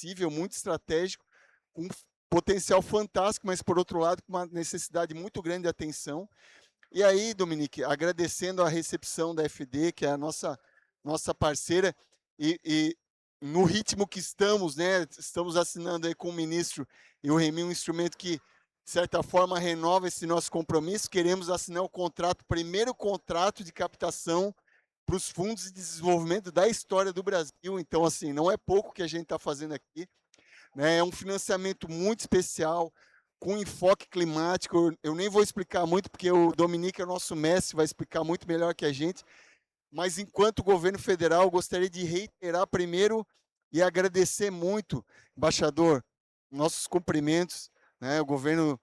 sensível, muito estratégico, com potencial fantástico, mas por outro lado, com uma necessidade muito grande de atenção. E aí, Dominique, agradecendo a recepção da FD, que é a nossa parceira, e no ritmo que estamos, né, estamos assinando aí com o ministro e o REMI um instrumento que, de certa forma, renova esse nosso compromisso. Queremos assinar o contrato, primeiro contrato de captação para os fundos de desenvolvimento da história do Brasil. Então, assim, não é pouco que a gente está fazendo aqui, né? É um financiamento muito especial, com enfoque climático. Eu nem vou explicar muito, porque o Dominique é o nosso mestre, vai explicar muito melhor que a gente. Mas, enquanto governo federal, eu gostaria de reiterar primeiro e agradecer muito, embaixador, nossos cumprimentos, né? O governo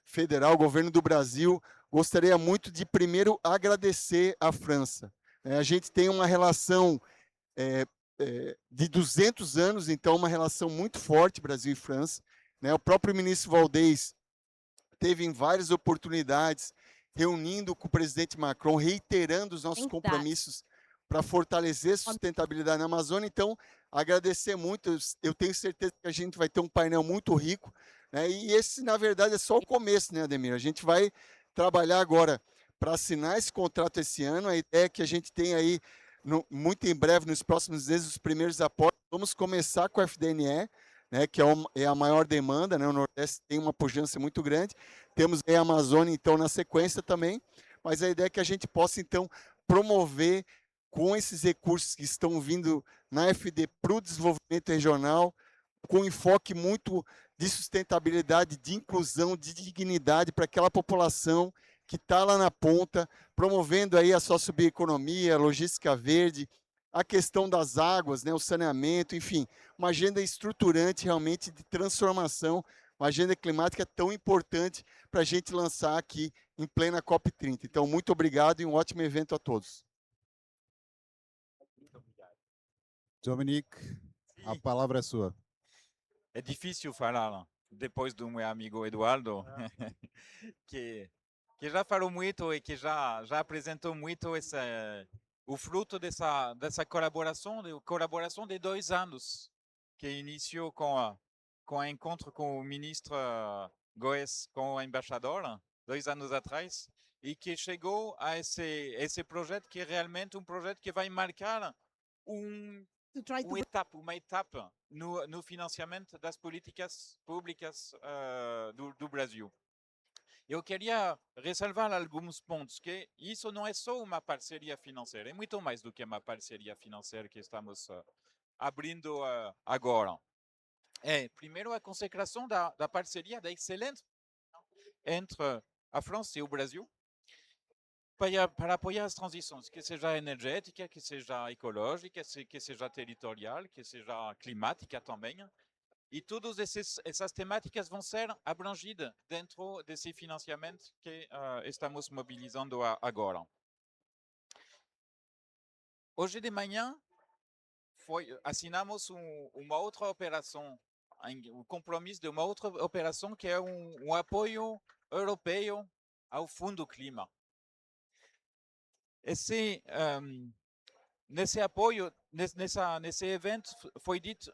federal, o governo do Brasil. Gostaria muito de primeiro agradecer à França. A gente tem uma relação de 200 anos, então uma relação muito forte Brasil e França, né? O próprio ministro Valdez teve em várias oportunidades reunindo com o presidente Macron, reiterando os nossos compromissos para fortalecer a sustentabilidade na Amazônia. Então, agradecer muito. Eu tenho certeza que a gente vai ter um painel muito rico, né? E esse, na verdade, é só o começo, né, Ademir? A gente vai trabalhar agora para assinar esse contrato esse ano. A ideia é que a gente tenha aí, muito em breve, nos próximos meses, os primeiros aportes. Vamos começar com o FDNE, né, que é a maior demanda, né? O Nordeste tem uma pujança muito grande. Temos aí a Amazônia, então, na sequência também, mas a ideia é que a gente possa, então, promover com esses recursos que estão vindo na FD para o desenvolvimento regional, com enfoque muito de sustentabilidade, de inclusão, de dignidade para aquela população que está lá na ponta, promovendo aí a sociobioeconomia, a logística verde, a questão das águas, né, o saneamento, enfim, uma agenda estruturante realmente de transformação, uma agenda climática tão importante para a gente lançar aqui em plena COP30. Então, muito obrigado e um ótimo evento a todos. Dominique, a palavra é sua. É difícil falar depois do meu amigo Eduardo, que, que já falou muito e que já apresentou muito o fruto dessa colaboração de 2 anos, que iniciou com o encontro com o ministro Goes, com o embaixador, 2 anos atrás, e que chegou a esse projeto que é realmente um projeto que vai marcar uma etapa no financiamento das políticas públicas do Brasil. Eu queria ressalvar alguns pontos, que isso não é só uma parceria financeira, é muito mais do que uma parceria financeira que estamos abrindo agora. Primeiro, a consecração da parceria, da excelente entre a França e o Brasil, para apoiar as transições, que seja energética, que seja ecológica, que seja territorial, que seja climática também. E todas essas temáticas vão ser abrangidas dentro desse financiamento que estamos mobilizando agora. Hoje de manhã, assinamos uma outra operação, o compromisso de uma outra operação que é um apoio europeu ao Fundo Clima. Nesse apoio, nesse evento,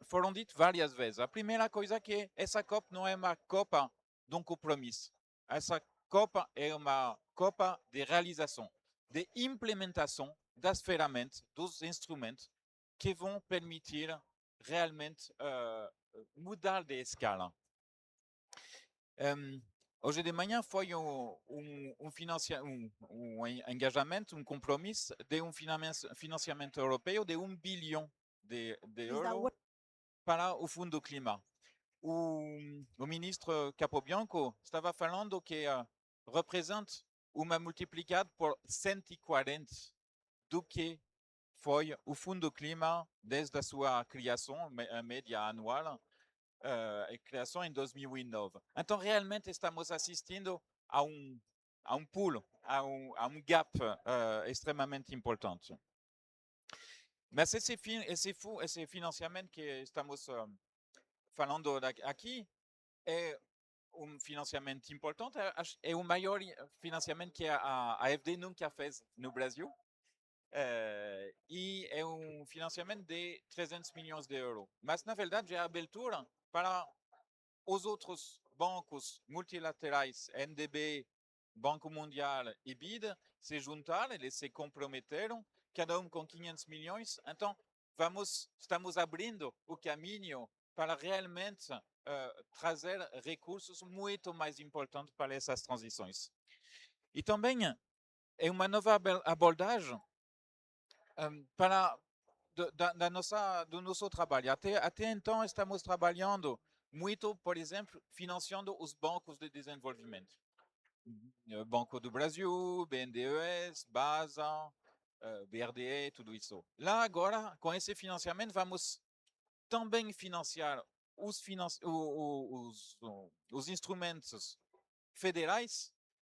foram ditas várias vezes. A primeira coisa é que essa Copa não é uma Copa de um compromisso. Essa Copa é uma Copa de realização, de implementação das ferramentas, dos instrumentos que vão permitir realmente mudar de escala. Hoje de manhã foi um engajamento, um compromisso de financiamento europeu de 1 bilhão de euros para o Fundo Clima. O ministro Capobianco estava falando que representa uma multiplicada por 140 do que foi o Fundo Clima desde a sua criação, a média anual, criação em 2009. Então, realmente, estamos assistindo a um pulo, a um gap extremamente importante. Mas esse financiamento que estamos falando aqui é um financiamento importante, é o maior financiamento que a AFD nunca fez no Brasil. e é um financiamento de 300 milhões de euros. Mas, na verdade, é a abertura para os outros bancos multilaterais, NDB, Banco Mundial e BID, se juntaram, eles se comprometeram, cada com 500 milhões. Então, estamos abrindo o caminho para realmente trazer recursos muito mais importantes para essas transições. E também é uma nova abordagem do nosso trabalho. Até então, estamos trabalhando muito, por exemplo, financiando os bancos de desenvolvimento. Banco do Brasil, BNDES, BASA, BRDE, tudo isso. Lá, agora, com esse financiamento, vamos também financiar os instrumentos federais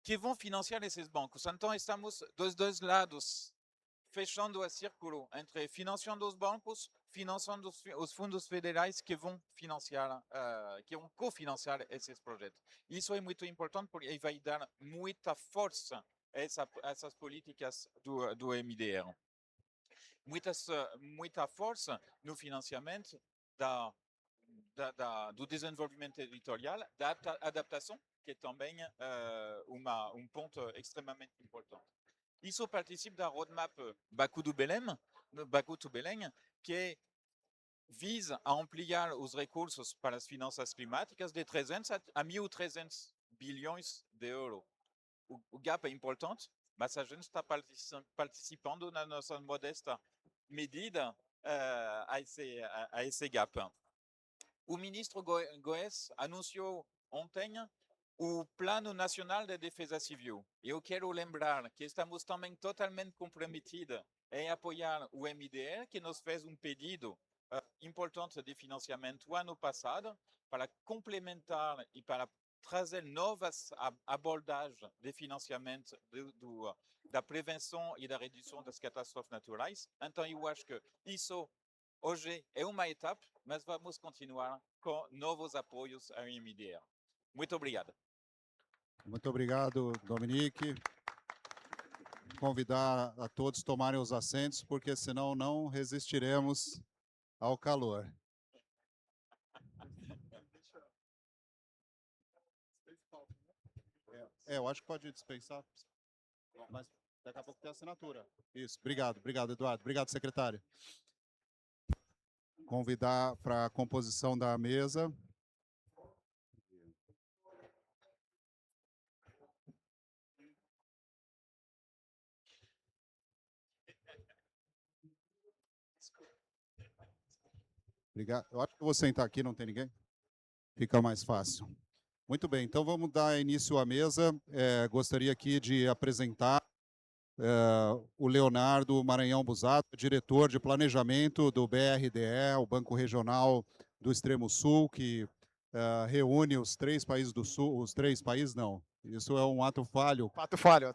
que vão financiar esses bancos. Então, estamos dos dois lados, fechando o círculo entre financiando os bancos, financiando os fundos federais que vão financiar, que vão cofinanciar esses projetos. Isso é muito importante porque vai dar muita força a essas políticas do MDR. Muita força no financiamento do desenvolvimento territorial, da adaptação, que é também um ponto extremamente importante. Isso participa da roadmap Baku to Belém, que visa a ampliar os recursos para as finanças climáticas de 300 a 1.300 bilhões de euros. O gap é importante, mas a gente está participando na nossa modesta medida a esse gap. O ministro Goes anunciou ontem o Plano Nacional de Defesa Civil. Eu quero lembrar que estamos também totalmente comprometidos em apoiar o MDR, que nos fez um pedido importante de financiamento ano passado para complementar e para trazer novas abordagens de financiamento da prevenção e da redução das catástrofes naturais. Então, eu acho que isso hoje é uma etapa, mas vamos continuar com novos apoios ao MDR. Muito obrigado. Muito obrigado, Dominique. Convidar a todos a tomarem os assentos, porque senão não resistiremos ao calor. Eu acho que pode dispensar, mas daqui a pouco tem assinatura. Isso, obrigado, Eduardo. Obrigado, secretário. Convidar para a composição da mesa. Obrigado. Eu acho que eu vou sentar aqui, não tem ninguém? Fica mais fácil. Muito bem, então vamos dar início à mesa. Gostaria aqui de apresentar o Leonardo Maranhão Busato, diretor de planejamento do BRDE, o Banco Regional do Extremo Sul, que reúne os 3 países do Sul, os 3 países não, isso é um ato falho. Ato falho.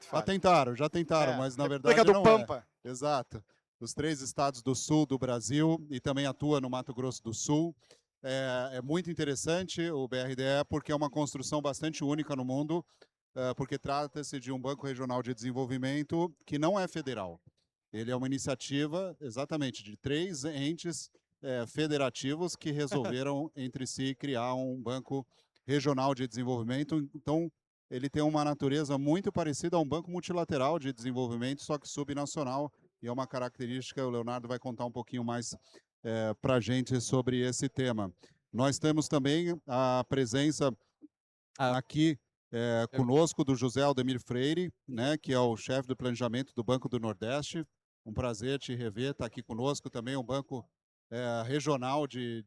Já tentaram, mas na verdade do não Pampa. é. Exato. Os 3 estados do sul do Brasil e também atua no Mato Grosso do Sul. É muito interessante o BRDE porque é uma construção bastante única no mundo, porque trata-se de um banco regional de desenvolvimento que não é federal. Ele é uma iniciativa, exatamente, de 3 entes federativos que resolveram entre si criar um banco regional de desenvolvimento. Então, ele tem uma natureza muito parecida a um banco multilateral de desenvolvimento, só que subnacional, e é uma característica, o Leonardo vai contar um pouquinho mais para a gente sobre esse tema. Nós temos também a presença aqui conosco do José Aldemir Freire, né, que é o chefe do planejamento do Banco do Nordeste. Um prazer te rever, está aqui conosco também, um banco regional de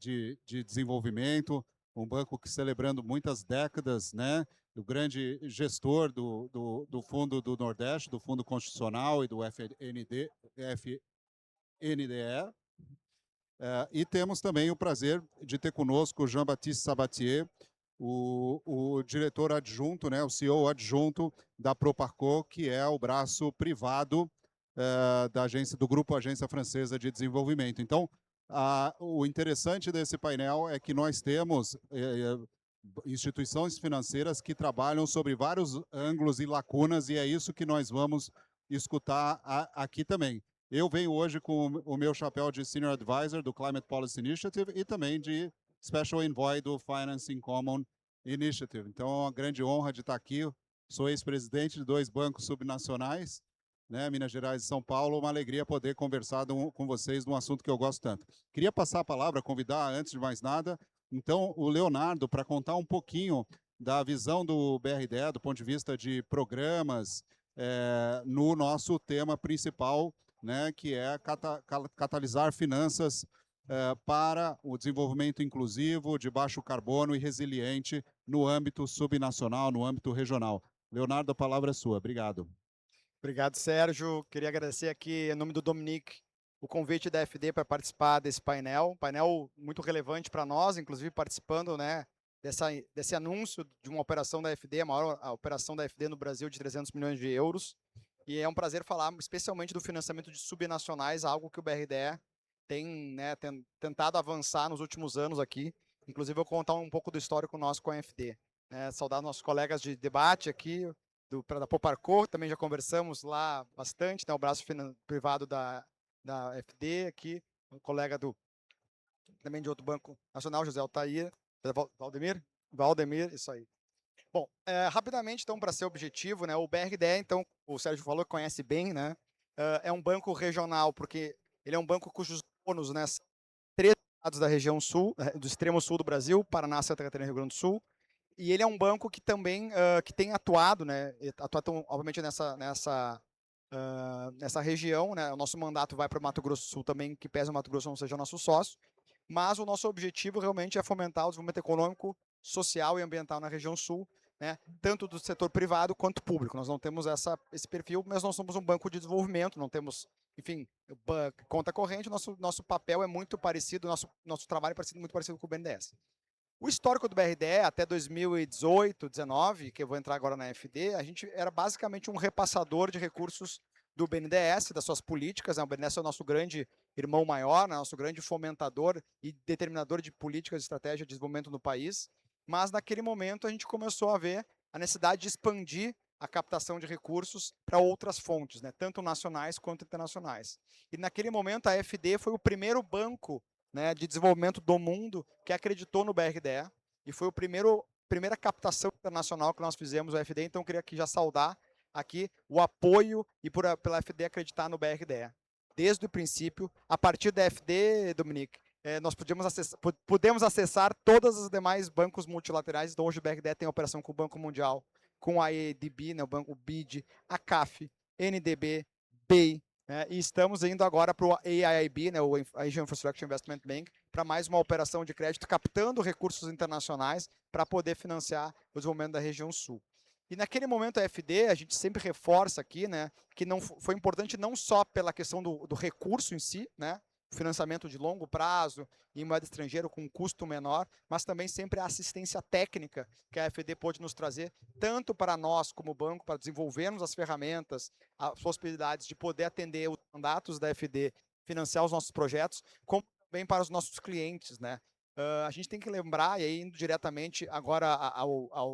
desenvolvimento, um banco que celebrando muitas décadas, né, o grande gestor do Fundo do Nordeste, do Fundo Constitucional e do FNDE. E temos também o prazer de ter conosco o Jean-Baptiste Sabatier, o diretor adjunto, né, o CEO adjunto da Proparco, que é o braço privado do Grupo Agência Francesa de Desenvolvimento. Então, o interessante desse painel é que nós temos instituições financeiras que trabalham sobre vários ângulos e lacunas, e é isso que nós vamos escutar aqui também. Eu venho hoje com o meu chapéu de Senior Advisor do Climate Policy Initiative e também de Special Envoy do Financing Common Initiative. Então, é uma grande honra de estar aqui. Sou ex-presidente de 2 bancos subnacionais, né, Minas Gerais e São Paulo. Uma alegria poder conversar com vocês de um assunto que eu gosto tanto. Queria passar a palavra, convidar, antes de mais nada, então, o Leonardo, para contar um pouquinho da visão do BRDE, do ponto de vista de programas, no nosso tema principal, né, que é catalisar finanças para o desenvolvimento inclusivo, de baixo carbono e resiliente no âmbito subnacional, no âmbito regional. Leonardo, a palavra é sua. Obrigado. Obrigado, Sérgio. Queria agradecer aqui, em nome do Dominique, o convite da FD para participar desse painel. Painel muito relevante para nós, inclusive participando, né, desse anúncio de uma operação da FD, a maior operação da FD no Brasil de 300 milhões de euros. E é um prazer falar especialmente do financiamento de subnacionais, algo que o BRDE tem, né, tentado avançar nos últimos anos aqui. Inclusive, eu vou contar um pouco do histórico nosso com a FD. Saudar nossos colegas de debate aqui, da Poparco, também já conversamos lá bastante, né, o braço privado da FD aqui, um colega também de outro banco nacional, José Altair, Valdemir, isso aí. Bom, rapidamente, então, para ser objetivo, né, o BRDE, então, o Sérgio falou que conhece bem, né, é um banco regional, porque ele é um banco cujos donos, né, são 3 estados da região sul, do extremo sul do Brasil, Paraná, Santa Catarina e Rio Grande do Sul, e ele é um banco que também que tem atuado, né, obviamente nessa região, né, o nosso mandato vai para o Mato Grosso do Sul também, que pese o Mato Grosso não seja nosso sócio, mas o nosso objetivo realmente é fomentar o desenvolvimento econômico, social e ambiental na região sul, né, tanto do setor privado quanto público. Nós não temos esse perfil, mas nós somos um banco de desenvolvimento, não temos, enfim, conta corrente, nosso papel é muito parecido, nosso trabalho é muito parecido com o BNDES. O histórico do BRDE até 2018, 2019, que eu vou entrar agora na FD, a gente era basicamente um repassador de recursos do BNDES, das suas políticas, né? O BNDES é o nosso grande irmão maior, né? Nosso grande fomentador e determinador de políticas de estratégia de desenvolvimento no país, mas naquele momento a gente começou a ver a necessidade de expandir a captação de recursos para outras fontes, né? Tanto nacionais quanto internacionais. E naquele momento a FD foi o primeiro banco, né, de desenvolvimento do mundo que acreditou no BRDE e foi a primeira captação internacional que nós fizemos no FD, então eu queria aqui já saudar aqui o apoio e pela FD acreditar no BRDE. Desde o princípio, a partir da FD, Dominique, nós podemos acessar todos os demais bancos multilaterais, então hoje o BRDE tem operação com o Banco Mundial, com a AEDB, né, o Banco BID, a CAF, NDB, BEI, e estamos indo agora para o AIIB, né, o Asian Infrastructure Investment Bank, para mais uma operação de crédito, captando recursos internacionais para poder financiar o desenvolvimento da região sul. E naquele momento a FD, a gente sempre reforça aqui, né, que não foi importante não só pela questão do recurso em si, né, financiamento de longo prazo em moeda estrangeira com um custo menor, mas também sempre a assistência técnica que a FD pode nos trazer, tanto para nós como banco, para desenvolvermos as ferramentas, as possibilidades de poder atender os mandatos da FD, financiar os nossos projetos, como também para os nossos clientes, né? A gente tem que lembrar, e aí indo diretamente agora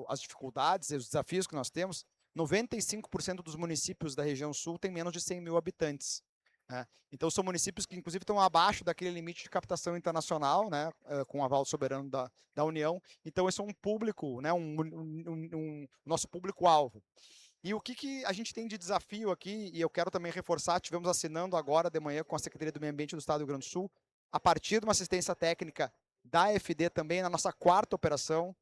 às dificuldades e os desafios que nós temos, 95% dos municípios da região sul têm menos de 100 mil habitantes. Então, são municípios que, inclusive, estão abaixo daquele limite de captação internacional, né, com aval soberano da União. Então, esse é um público, né, nosso público-alvo. E o que a gente tem de desafio aqui, e eu quero também reforçar, tivemos assinando agora de manhã com a Secretaria do Meio Ambiente do Estado do Rio Grande do Sul, a partir de uma assistência técnica da FD também, na nossa 4ª operação,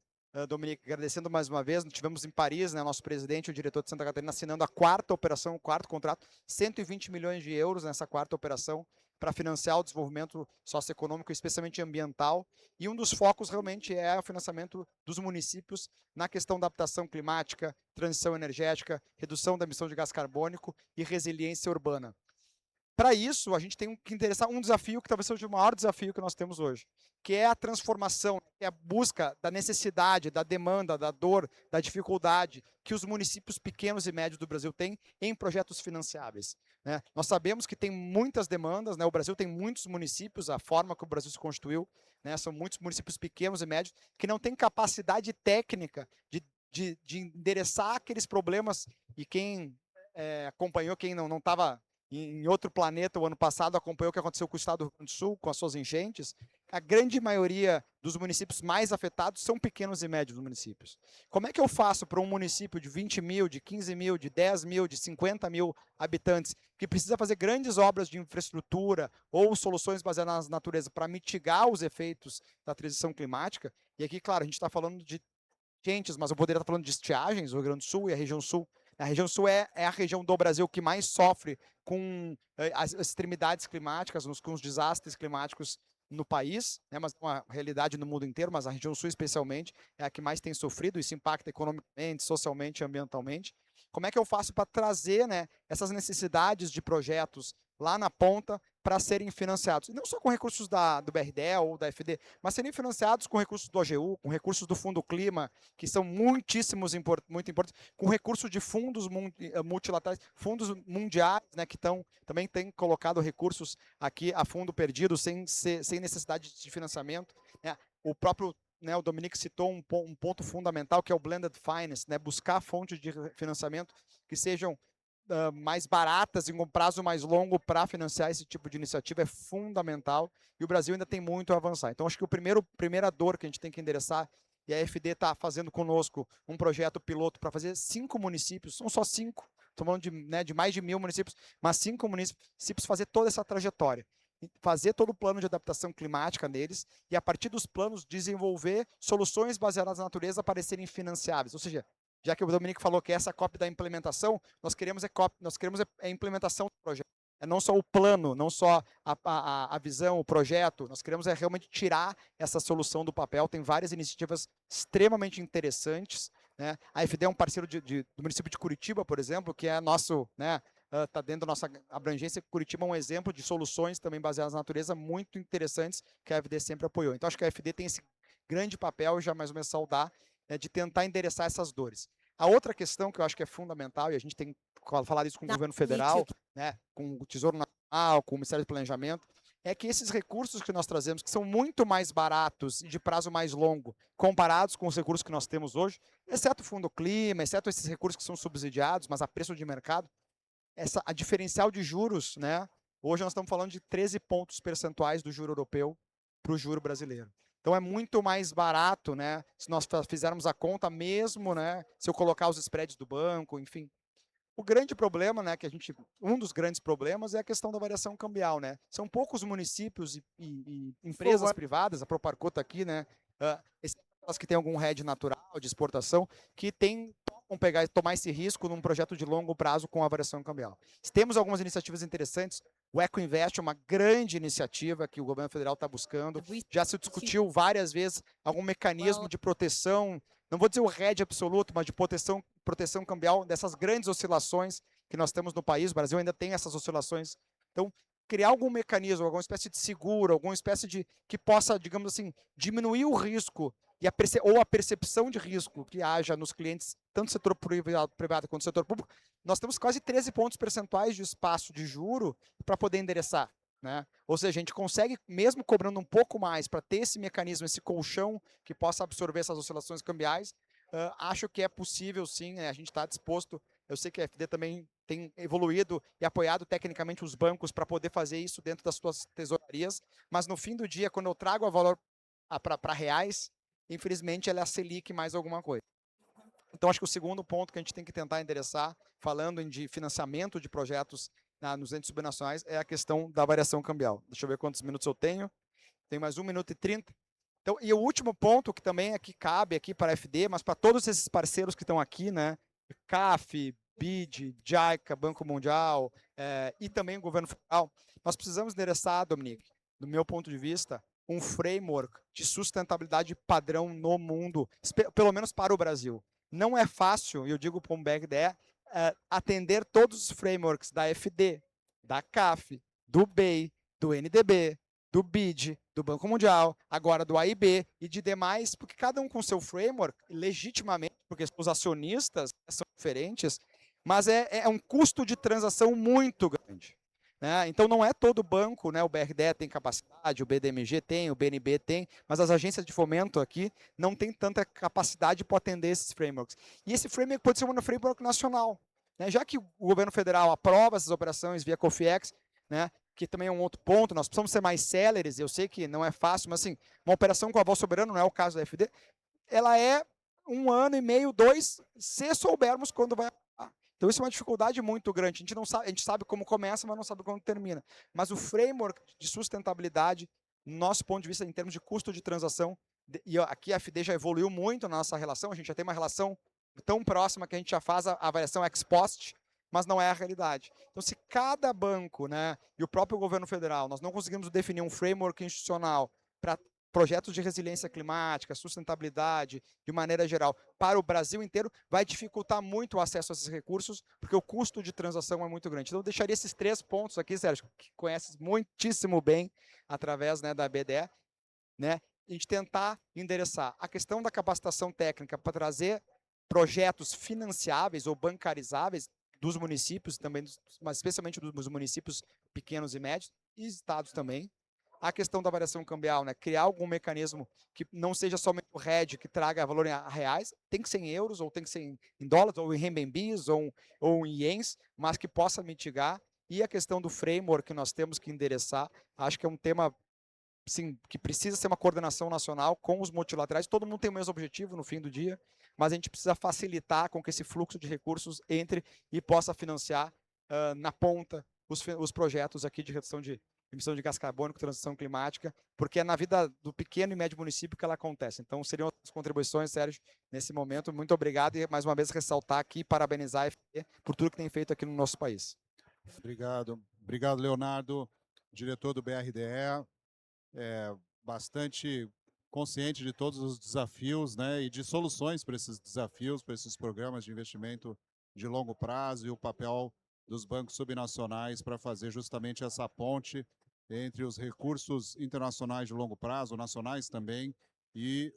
Dominique, agradecendo mais uma vez, tivemos em Paris, né, nosso presidente e o diretor de Santa Catarina assinando a 4ª operação, o 4º contrato, 120 milhões de euros nessa 4ª operação para financiar o desenvolvimento socioeconômico, especialmente ambiental, e um dos focos realmente é o financiamento dos municípios na questão da adaptação climática, transição energética, redução da emissão de gás carbônico e resiliência urbana. Para isso, a gente tem que interessar um desafio que talvez seja o maior desafio que nós temos hoje, que é a transformação, é a busca da necessidade, da demanda, da dor, da dificuldade que os municípios pequenos e médios do Brasil têm em projetos financiáveis. Né? Nós sabemos que tem muitas demandas, né? O Brasil tem muitos municípios, a forma que o Brasil se constituiu, né? São muitos municípios pequenos e médios que não têm capacidade técnica de endereçar aqueles problemas, e quem acompanhou, quem não estava em outro planeta, o ano passado, acompanhou o que aconteceu com o estado do Rio Grande do Sul, com as suas enchentes, a grande maioria dos municípios mais afetados são pequenos e médios municípios. Como é que eu faço para um município de 20 mil, de 15 mil, de 10 mil, de 50 mil habitantes, que precisa fazer grandes obras de infraestrutura ou soluções baseadas na natureza para mitigar os efeitos da transição climática? E aqui, claro, a gente está falando de enchentes, mas eu poderia estar falando de estiagens, o Rio Grande do Sul e a região sul. A região sul é a região do Brasil que mais sofre com as extremidades climáticas, com os desastres climáticos no país, né, mas é uma realidade no mundo inteiro, mas a região sul especialmente é a que mais tem sofrido, isso impacta economicamente, socialmente e ambientalmente. Como é que eu faço para trazer, né, essas necessidades de projetos lá na ponta para serem financiados? E não só com recursos do BRDE ou da FD, mas serem financiados com recursos do AGU, com recursos do Fundo Clima, que são muito importantes, com recursos de fundos multilaterais, fundos mundiais, né, que também têm colocado recursos aqui a fundo perdido, sem necessidade de financiamento. Né? O próprio, né, o Dominique citou um ponto fundamental, que é o blended finance, né, buscar fontes de financiamento que sejam mais baratas em um prazo mais longo para financiar esse tipo de iniciativa é fundamental, e o Brasil ainda tem muito a avançar. Então, acho que primeira dor que a gente tem que endereçar, e a FD está fazendo conosco um projeto piloto para fazer 5 municípios, são só 5, estou falando de mais de 1.000 municípios, mas 5 municípios fazer toda essa trajetória, fazer todo o plano de adaptação climática neles, e a partir dos planos desenvolver soluções baseadas na natureza para serem financiáveis, ou seja, já que o Dominique falou que essa cópia da implementação, nós queremos a implementação do projeto. É não só o plano, não só a visão, o projeto, nós queremos realmente tirar essa solução do papel. Tem várias iniciativas extremamente interessantes. Né? A FD é um parceiro do município de Curitiba, por exemplo, que é nosso, né, está dentro da nossa abrangência. Curitiba é um exemplo de soluções também baseadas na natureza muito interessantes que a FD sempre apoiou. Então, acho que a FD tem esse grande papel, já mais ou menos saudar, de tentar endereçar essas dores. A outra questão que eu acho que é fundamental, e a gente tem falado isso com o governo federal, né, com o Tesouro Nacional, com o Ministério do Planejamento, é que esses recursos que nós trazemos, que são muito mais baratos e de prazo mais longo, comparados com os recursos que nós temos hoje, exceto o Fundo Clima, exceto esses recursos que são subsidiados, mas a preço de mercado, a diferencial de juros, né, hoje nós estamos falando de 13 pontos percentuais do juro europeu para o juro brasileiro. Então é muito mais barato, né, se nós fizermos a conta mesmo, né, se eu colocar os spreads do banco, enfim. O grande problema, né, um dos grandes problemas é a questão da variação cambial, né. São poucos municípios e empresas privadas, a Proparco está aqui, né, aquelas que têm algum hedge natural de exportação, que topam tomar esse risco num projeto de longo prazo com a variação cambial. Temos algumas iniciativas interessantes. O EcoInvest é uma grande iniciativa que o governo federal está buscando. Já se discutiu várias vezes algum mecanismo de proteção, não vou dizer o hedge absoluto, mas de proteção cambial dessas grandes oscilações que nós temos no país. O Brasil ainda tem essas oscilações. Então, criar algum mecanismo, alguma espécie de seguro, alguma espécie de que possa, digamos assim, diminuir o risco ou a percepção de risco que haja nos clientes, tanto do setor privado quanto do setor público. Nós temos quase 13 pontos percentuais de espaço de juro para poder endereçar. Né? Ou seja, a gente consegue, mesmo cobrando um pouco mais para ter esse mecanismo, esse colchão que possa absorver essas oscilações cambiais, acho que é possível sim, né? A gente está disposto. Eu sei que a FD também tem evoluído e apoiado tecnicamente os bancos para poder fazer isso dentro das suas tesourarias, mas no fim do dia, quando eu trago a valor para reais, infelizmente ela é a Selic mais alguma coisa. Então acho que o segundo ponto que a gente tem que tentar endereçar, falando de financiamento de projetos nos entes subnacionais, é a questão da variação cambial. Deixa eu ver quantos minutos eu tenho. Tenho mais 1 minuto e 30. Então, e o último ponto, que também aqui cabe aqui para a FD, mas para todos esses parceiros que estão aqui, né, CAF, BID, JICA, Banco Mundial e também o governo federal, nós precisamos endereçar, Dominique, do meu ponto de vista, um framework de sustentabilidade padrão no mundo, pelo menos para o Brasil. Não é fácil, e eu digo para o BRDE, atender todos os frameworks da FD, da CAF, do BEI, do NDB, do BID, do Banco Mundial, agora do AIB e de demais, porque cada um com seu framework, legitimamente, porque os acionistas são diferentes, mas é um custo de transação muito grande. Né? Então não é todo banco, né? O BRDE tem capacidade, o BDMG tem, o BNB tem, mas as agências de fomento aqui não têm tanta capacidade para atender esses frameworks. E esse framework pode ser um framework nacional. né? Já que o governo federal aprova essas operações via COFIEX, né, que também é um outro ponto, nós precisamos ser mais céleres, eu sei que não é fácil, mas assim, uma operação com aval soberano, não é o caso da FD, ela é 1 ano e meio, 2, se soubermos quando vai. Então isso é uma dificuldade muito grande. A gente não sabe, a gente sabe como começa, mas não sabe como termina. Mas o framework de sustentabilidade, nosso ponto de vista em termos de custo de transação, e aqui a FD já evoluiu muito na nossa relação, a gente já tem uma relação tão próxima que a gente já faz a avaliação ex post, mas não é a realidade. Então, se cada banco, né, e o próprio governo federal, nós não conseguimos definir um framework institucional para projetos de resiliência climática, sustentabilidade, de maneira geral, para o Brasil inteiro, vai dificultar muito o acesso a esses recursos, porque o custo de transação é muito grande. Então, eu deixaria esses 3 pontos aqui, Sérgio, que conheces muitíssimo bem, através, né, da BDE, né, a gente tentar endereçar a questão da capacitação técnica para trazer projetos financiáveis ou bancarizáveis dos municípios, também, mas especialmente dos municípios pequenos e médios, e estados também. A questão da variação cambial, né? Criar algum mecanismo que não seja somente o hedge, que traga valor em reais, tem que ser em euros, ou tem que ser em dólares, ou em renminbis, ou em ienes, mas que possa mitigar. E a questão do framework que nós temos que endereçar, acho que é um tema, sim, que precisa ser uma coordenação nacional com os multilaterais. Todo mundo tem o mesmo objetivo no fim do dia, mas a gente precisa facilitar com que esse fluxo de recursos entre e possa financiar na ponta os projetos aqui de redução de emissão de gás carbônico, transição climática, porque é na vida do pequeno e médio município que ela acontece. Então, seriam as contribuições, Sérgio, nesse momento. Muito obrigado e, mais uma vez, ressaltar aqui e parabenizar a FD por tudo que tem feito aqui no nosso país. Obrigado. Obrigado, Leonardo, diretor do BRDE, bastante consciente de todos os desafios, né, e de soluções para esses desafios, para esses programas de investimento de longo prazo e o papel dos bancos subnacionais para fazer justamente essa ponte entre os recursos internacionais de longo prazo, nacionais também, e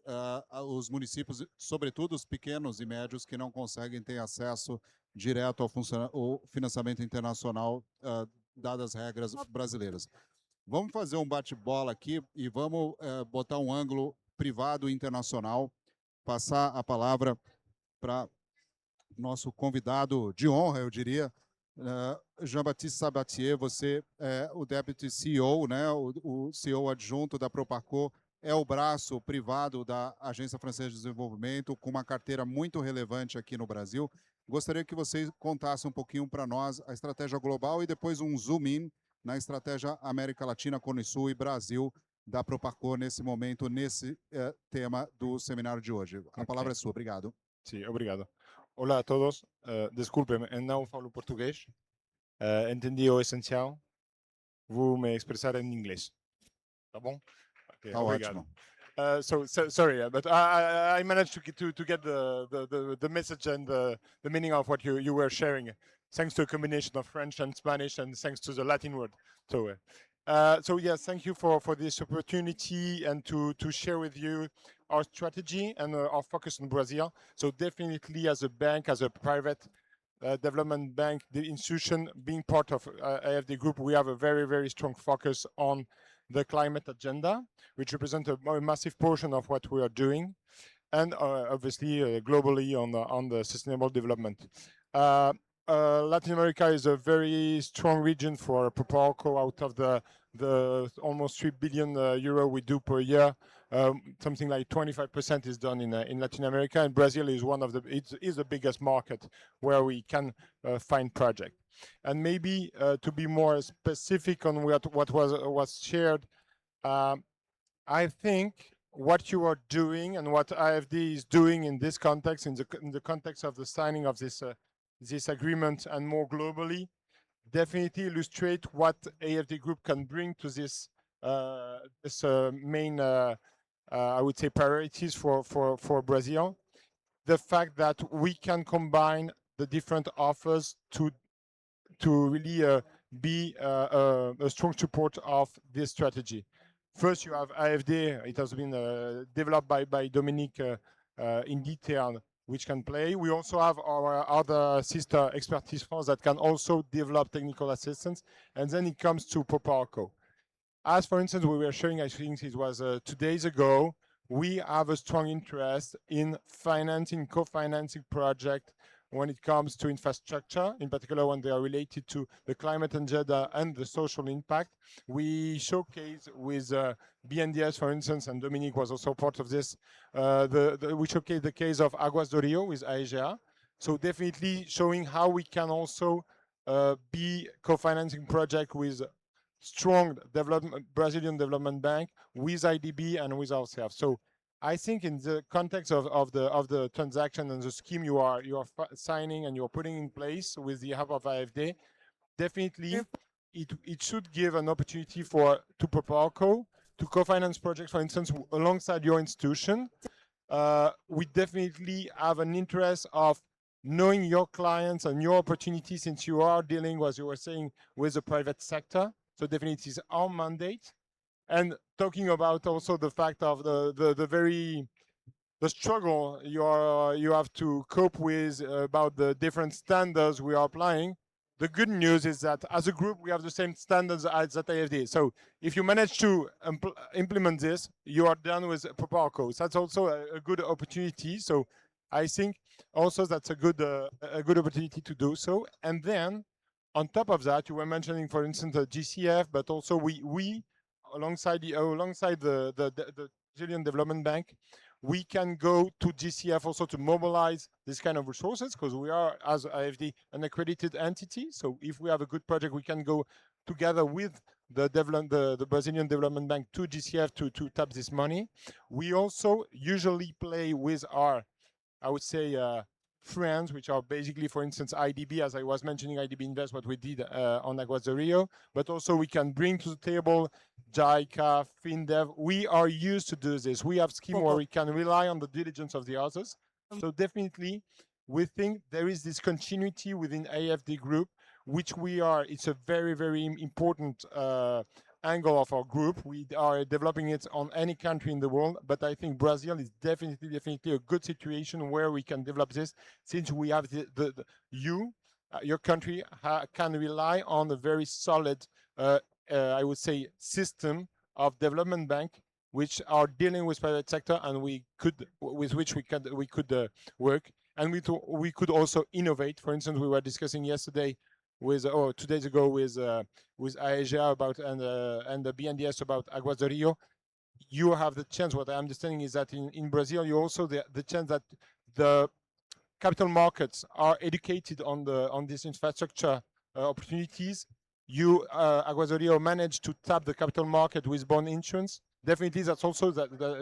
os municípios, sobretudo os pequenos e médios, que não conseguem ter acesso direto ao financiamento internacional, dadas as regras brasileiras. Vamos fazer um bate-bola aqui e vamos botar um ângulo privado internacional, passar a palavra para nosso convidado de honra, eu diria, Jean-Baptiste Sabatier. Você é o Deputy CEO, né, o CEO adjunto da Proparco, é o braço privado da Agência Francesa de Desenvolvimento, com uma carteira muito relevante aqui no Brasil. Gostaria que você contasse um pouquinho para nós a estratégia global e depois um zoom-in na estratégia América Latina, Cone Sul e Brasil da Proparco nesse momento, nesse tema do seminário de hoje. A palavra é sua. Obrigado. Sim, obrigado. Olá a todos. Desculpem, não falo português. Entendi o essencial. Vou me expressar em inglês. Tá bom? Okay, Tá obrigado. ótimo. Sorry, but I managed to get the message and the meaning of what you were sharing, thanks to a combination of French and Spanish, and thanks to the Latin word. So yes, thank you for this opportunity and to share with you our strategy and our focus on Brazil. So definitely, as a bank, as a private development bank, the institution being part of AFD Group, we have a very, very strong focus on the climate agenda, which represents a massive portion of what we are doing, and obviously globally on the sustainable development. Latin America is a very strong region for Proparco. Out of the almost 3 billion euro we do per year, something like 25% is done in Latin America, and Brazil is one of the biggest market where we can find projects. And maybe to be more specific on what was shared, I think what you are doing and what AFD is doing in this context, in the context of the signing of this agreement and more globally, definitely illustrate what AFD Group can bring to this main, I would say, priorities for Brazil. The fact that we can combine the different offers to really be a strong support of this strategy. First, you have AFD. It has been developed by Dominique in detail, which can play. We also have our other sister expertise funds that can also develop technical assistance. And then it comes to Proparco. As for instance, we were sharing, I think it was 2 days ago, we have a strong interest in financing, co-financing project when it comes to infrastructure, in particular when they are related to the climate agenda and the social impact. We showcase with BNDES, for instance, and Dominique was also part of this, we showcase the case of Aguas do Rio with AEGEA. So definitely showing how we can also be co-financing project with strong Brazilian Development Bank, with IDB and with ourselves. So I think in the context of the transaction and the scheme you are signing and you're putting in place with the help of AFD, definitely it should give an opportunity to Proparco to co-finance projects, for instance, alongside your institution. We definitely have an interest of knowing your clients and your opportunities, since you are dealing, as you were saying, with the private sector. So definitely it is our mandate. And talking about also the fact of the struggle you have to cope with about the different standards we are applying. The good news is that as a group, we have the same standards as at AFD. So if you manage to implement this, you are done with Proparco. So that's also a good opportunity. So I think also that's a good opportunity to do so. And then on top of that, you were mentioning, for instance, the GCF, but also we alongside the Brazilian Development Bank, we can go to GCF also to mobilize this kind of resources, because we are, as AFD, an accredited entity. So if we have a good project, we can go together with the Brazilian Development Bank to GCF to tap this money. We also usually play with our, I would say, friends, which are basically, for instance, IDB, as I was mentioning, IDB Invest, what we did on Aguas do Rio, but also we can bring to the table JICA, FinDev. We are used to do this. We have scheme where we can rely on the diligence of the others. So definitely, we think there is this continuity within AFD Group, which we are, it's a very, very important angle of our group. We are developing it on any country in the world, but I think Brazil is definitely a good situation where we can develop this, since we have your country can rely on a very solid, I would say, system of development bank, which are dealing with private sector, and with which we could work, and we could also innovate. For instance, we were discussing yesterday with 2 days ago with AEGEA about and the BNDES about Aguas do Rio. You have the chance. What I'm understanding is that in Brazil, you also the chance that the capital markets are educated on this infrastructure opportunities. Aguas do Rio managed to tap the capital market with bond insurance. Definitely, that's also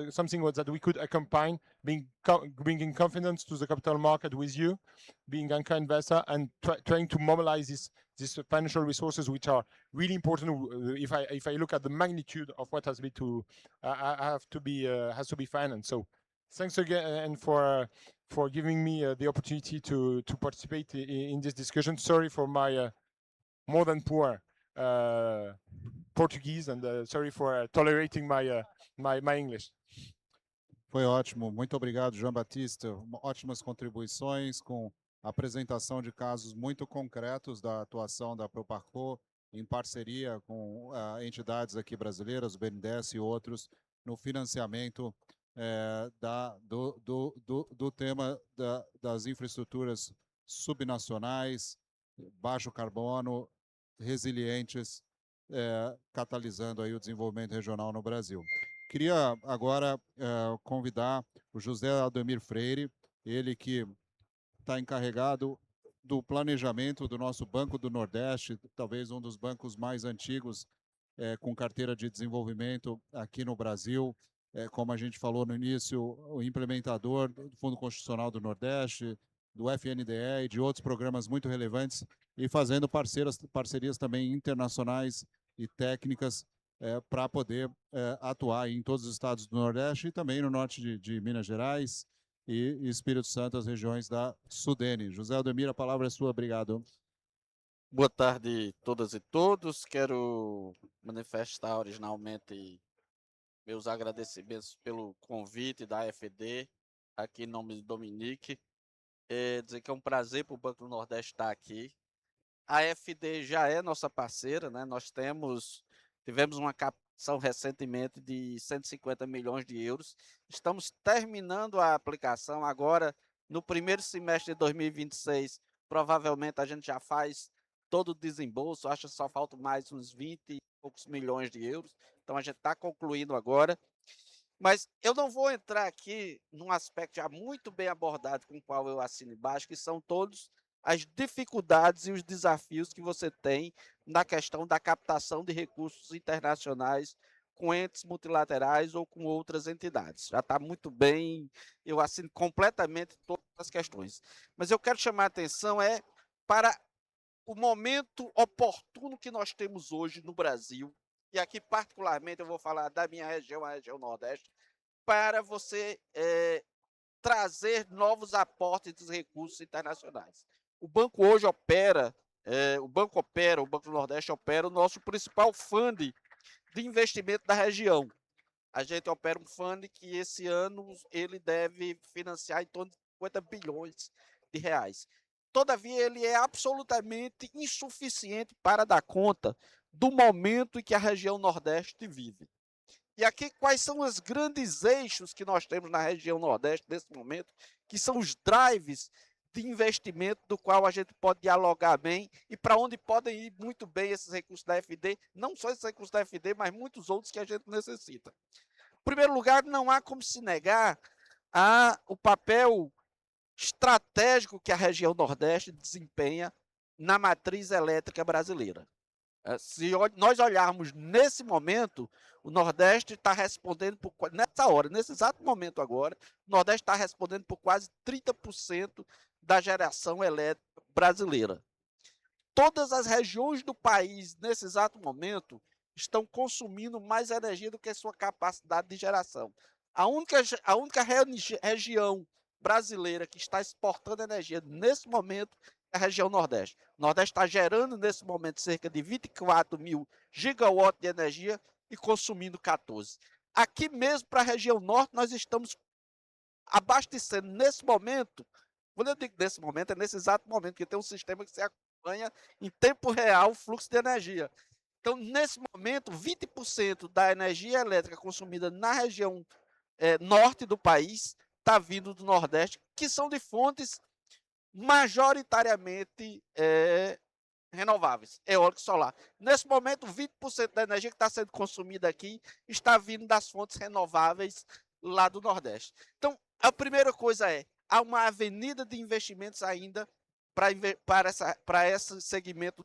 something that we could accompany, bringing confidence to the capital market with you, being anchor investor, and trying to mobilize these financial resources, which are really important. If I look at the magnitude of what has to be financed. So, thanks again for giving me the opportunity to participate in this discussion. Sorry for my more than poor Portuguese, and sorry for tolerating my English. Foi ótimo, muito obrigado, Jean Baptiste. Ótimas contribuições com a apresentação de casos muito concretos da atuação da Proparco em parceria com entidades aqui brasileiras, o BNDES e outros, no financiamento do tema das infraestruturas subnacionais, baixo carbono, resilientes, catalisando aí o desenvolvimento regional no Brasil. Queria agora convidar o José Aldemir Freire, ele que está encarregado do planejamento do nosso Banco do Nordeste, talvez um dos bancos mais antigos com carteira de desenvolvimento aqui no Brasil, como a gente falou no início, o implementador do Fundo Constitucional do Nordeste, do FNDE e de outros programas muito relevantes, e fazendo parcerias também internacionais e técnicas para poder atuar em todos os estados do Nordeste e também no norte de Minas Gerais e Espírito Santo, as regiões da Sudene. José Aldemir, a palavra é sua. Obrigado. Boa tarde a todas e todos. Quero manifestar originalmente meus agradecimentos pelo convite da AFD, aqui em nome de Dominique. Dizer que é um prazer para o Banco do Nordeste estar aqui. A AFD já é nossa parceira, né? Nós tivemos uma captação recentemente de 150 milhões de euros. Estamos terminando a aplicação agora No primeiro semestre de 2026, provavelmente a gente já faz todo o desembolso, acho que só faltam mais uns 20 e poucos milhões de euros, então a gente está concluindo agora. Mas eu não vou entrar aqui num aspecto já muito bem abordado com o qual eu assino embaixo, que são todos as dificuldades e os desafios que você tem na questão da captação de recursos internacionais com entes multilaterais ou com outras entidades. Já está muito bem, eu assino completamente todas as questões. Mas eu quero chamar a atenção para o momento oportuno que nós temos hoje no Brasil, e aqui particularmente eu vou falar da minha região, a região Nordeste, para você trazer novos aportes de recursos internacionais. O banco hoje opera, o Banco do Nordeste opera o nosso principal fundo de investimento da região. A gente opera um fundo que esse ano ele deve financiar em torno de 50 bilhões de reais. Todavia, ele é absolutamente insuficiente para dar conta do momento em que a região Nordeste vive. E aqui, quais são os grandes eixos que nós temos na região Nordeste nesse momento, que são os drives de investimento do qual a gente pode dialogar bem e para onde podem ir muito bem esses recursos da FD, não só esses recursos da FD, mas muitos outros que a gente necessita. Em primeiro lugar, não há como se negar o papel estratégico que a região Nordeste desempenha na matriz elétrica brasileira. Se nós olharmos nesse momento, o Nordeste está respondendo nessa hora, nesse exato momento agora, o Nordeste está respondendo por quase 30% da geração elétrica brasileira. Todas as regiões do país, nesse exato momento, estão consumindo mais energia do que a sua capacidade de geração. A única região brasileira que está exportando energia nesse momento é a região Nordeste. O Nordeste está gerando nesse momento cerca de 24 mil gigawatts de energia e consumindo 14. Aqui mesmo para a região Norte nós estamos abastecendo nesse momento, quando eu digo nesse momento, é nesse exato momento, que tem um sistema que se acompanha em tempo real o fluxo de energia. Então, nesse momento, 20% da energia elétrica consumida na região norte do país está vindo do Nordeste, que são de fontes majoritariamente renováveis, eólico e solar. Nesse momento, 20% da energia que está sendo consumida aqui está vindo das fontes renováveis lá do Nordeste. Então, a primeira coisa há uma avenida de investimentos ainda para esse segmento.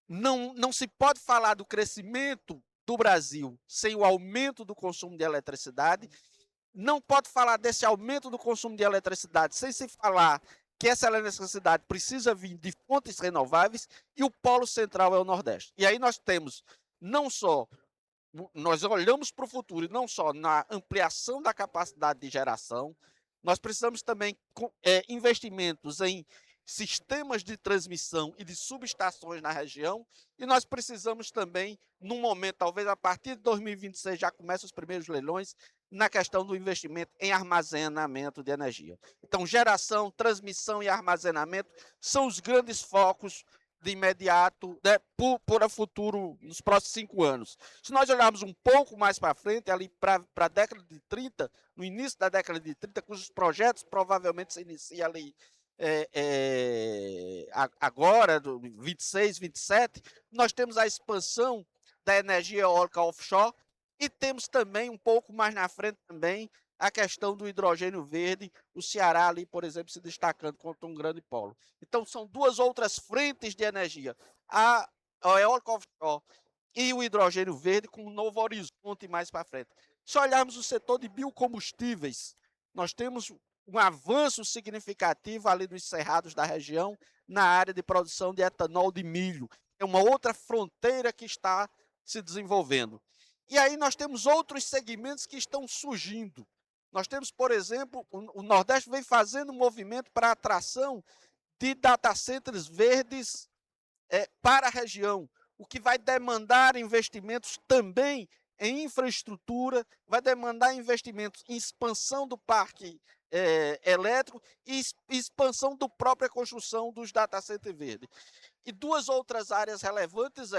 Não se pode falar do crescimento do Brasil sem o aumento do consumo de eletricidade. Não pode falar desse aumento do consumo de eletricidade sem se falar que essa eletricidade precisa vir de fontes renováveis e o polo central é o Nordeste. E aí nós temos nós olhamos para o futuro e não só na ampliação da capacidade de geração, nós precisamos também investimentos em sistemas de transmissão e de subestações na região, e nós precisamos também, num momento, talvez a partir de 2026 já comecem os primeiros leilões, na questão do investimento em armazenamento de energia. Então, geração, transmissão e armazenamento são os grandes focos de imediato, né, para o futuro, nos próximos 5 anos. Se nós olharmos um pouco mais para frente, ali para a década de 30, no início da década de 30, cujos projetos provavelmente se iniciam ali agora, 26, 27, nós temos a expansão da energia eólica offshore e temos também, um pouco mais na frente também, a questão do hidrogênio verde, o Ceará ali, por exemplo, se destacando contra um grande polo. Então, são duas outras frentes de energia, a eólica offshore e o hidrogênio verde, com um novo horizonte mais para frente. Se olharmos o setor de biocombustíveis, nós temos um avanço significativo ali nos cerrados da região, na área de produção de etanol de milho. É uma outra fronteira que está se desenvolvendo. E aí nós temos outros segmentos que estão surgindo. Nós temos, por exemplo, o Nordeste vem fazendo um movimento para a atração de data centers verdes para a região, o que vai demandar investimentos também em infraestrutura, vai demandar investimentos em expansão do parque elétrico e expansão da própria construção dos data centers verdes. E duas outras áreas relevantes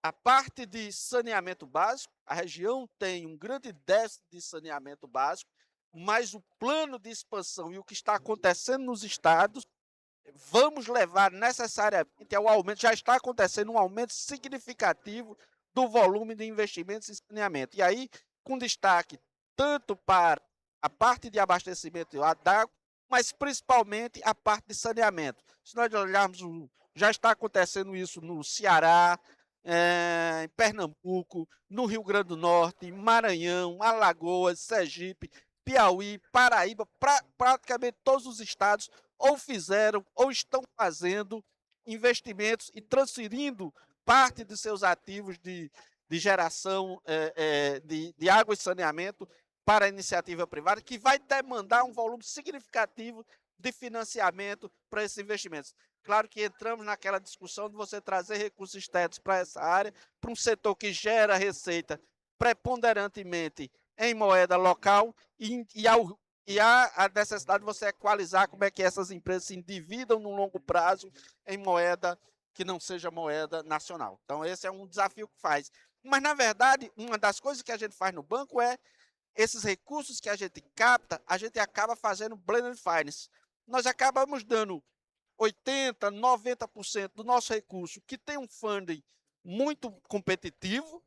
a parte de saneamento básico. A região tem um grande déficit de saneamento básico. mas o plano de expansão e o que está acontecendo nos estados vamos levar necessariamente ao aumento, já está acontecendo um aumento significativo do volume de investimentos em saneamento. E aí, com destaque tanto para a parte de abastecimento da água, mas principalmente a parte de saneamento. Se nós olharmos, já está acontecendo isso no Ceará, em Pernambuco, no Rio Grande do Norte, Maranhão, Alagoas, Sergipe, Piauí, Paraíba, praticamente todos os estados ou fizeram ou estão fazendo investimentos e transferindo parte de seus ativos de geração de água e saneamento para a iniciativa privada, que vai demandar um volume significativo de financiamento para esses investimentos. Claro que entramos naquela discussão de você trazer recursos externos para essa área, para um setor que gera receita preponderantemente em moeda local e há a necessidade de você equalizar como é que essas empresas se endividam no longo prazo em moeda que não seja moeda nacional. Então, esse é um desafio que faz. Mas, na verdade, uma das coisas que a gente faz no banco é esses recursos que a gente capta, a gente acaba fazendo blended finance. Nós acabamos dando 80%, 90% do nosso recurso, que tem um funding muito competitivo,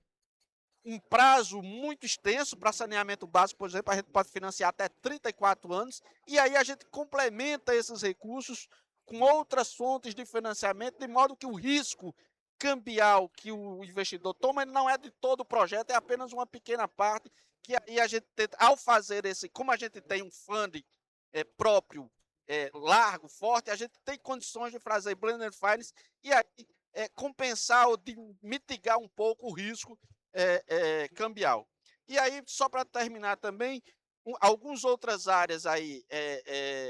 um prazo muito extenso para saneamento básico, por exemplo, a gente pode financiar até 34 anos, e aí a gente complementa esses recursos com outras fontes de financiamento, de modo que o risco cambial que o investidor toma ele não é de todo o projeto, é apenas uma pequena parte, que aí a gente tenta, ao fazer como a gente tem um funding próprio, largo, forte, a gente tem condições de fazer blended finance e aí compensar ou de mitigar um pouco o risco cambial. E aí, só para terminar também, algumas outras áreas aí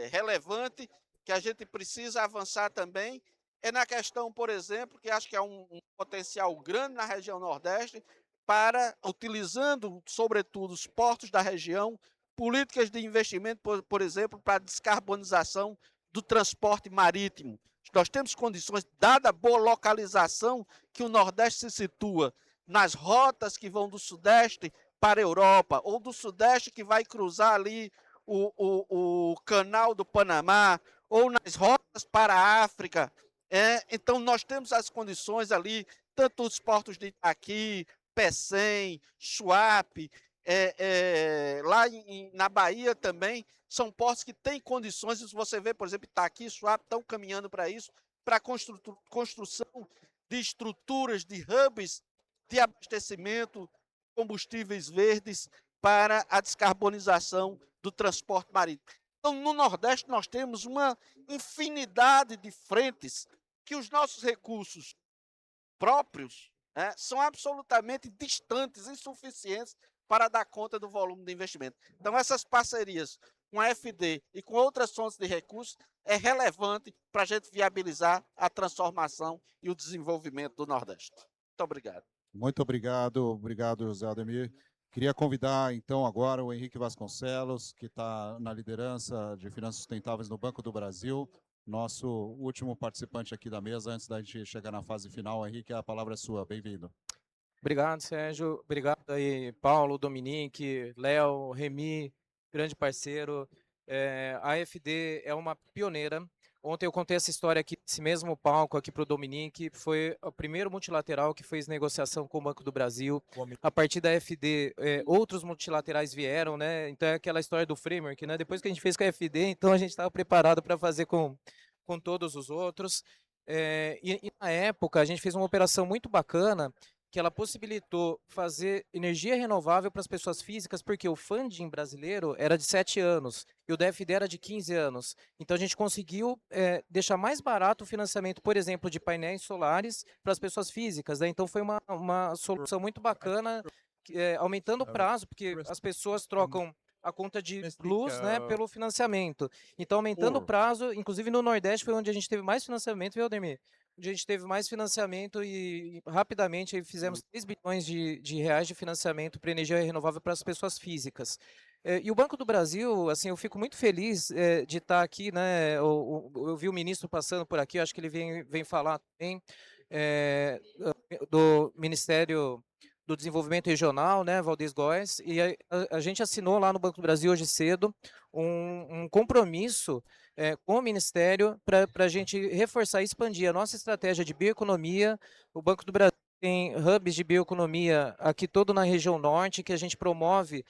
relevantes que a gente precisa avançar também é na questão, por exemplo, que acho que é um potencial grande na região Nordeste, para, utilizando, sobretudo, os portos da região, políticas de investimento, por exemplo, para a descarbonização do transporte marítimo. Nós temos condições, dada a boa localização que o Nordeste se situa, nas rotas que vão do Sudeste para a Europa, ou do Sudeste que vai cruzar ali o canal do Panamá, ou nas rotas para a África. Então, nós temos as condições ali, tanto os portos de Itaqui, Pecém, Suape, lá na Bahia também, são portos que têm condições, se você vê, por exemplo, Itaqui e Suape estão caminhando para isso, para a construção de estruturas, de hubs de abastecimento, combustíveis verdes para a descarbonização do transporte marítimo. Então, no Nordeste, nós temos uma infinidade de frentes que os nossos recursos próprios são absolutamente distantes, insuficientes para dar conta do volume de investimento. Então, essas parcerias com a FD e com outras fontes de recursos é relevante para a gente viabilizar a transformação e o desenvolvimento do Nordeste. Muito obrigado. Muito obrigado, José Aldemir. Queria convidar, então, agora o Henrique Vasconcelos, que está na liderança de finanças sustentáveis no Banco do Brasil, nosso último participante aqui da mesa, antes da gente chegar na fase final. Henrique, a palavra é sua. Bem-vindo. Obrigado, Sérgio. Obrigado aí, Paulo, Dominique, Léo, Remy, grande parceiro. A AFD é uma pioneira. Ontem eu contei essa história aqui, esse mesmo palco aqui para o Dominique, foi o primeiro multilateral que fez negociação com o Banco do Brasil. A partir da FD, outros multilaterais vieram, né? Então é aquela história do framework, né? Depois que a gente fez com a FD, então a gente estava preparado para fazer com todos os outros. E na época a gente fez uma operação muito bacana, que ela possibilitou fazer energia renovável para as pessoas físicas, porque o funding brasileiro era de 7 anos e o DFD era de 15 anos. Então, a gente conseguiu deixar mais barato o financiamento, por exemplo, de painéis solares para as pessoas físicas. Né? Então, foi uma solução muito bacana, aumentando o prazo, porque as pessoas trocam a conta de luz, né, pelo financiamento. Então, aumentando o prazo, inclusive no Nordeste foi onde a gente teve mais financiamento, viu, Ademir? Onde a gente teve mais financiamento e rapidamente aí fizemos 3 bilhões de reais de financiamento para energia renovável para as pessoas físicas. E o Banco do Brasil, assim, eu fico muito feliz de estar aqui, né? Eu vi o ministro passando por aqui, acho que ele vem falar também do Ministério do Desenvolvimento Regional, né, Valdez Góes, e a gente assinou lá no Banco do Brasil hoje cedo um compromisso com o Ministério para a gente reforçar e expandir a nossa estratégia de bioeconomia. O Banco do Brasil tem hubs de bioeconomia aqui todo na região norte, que a gente promove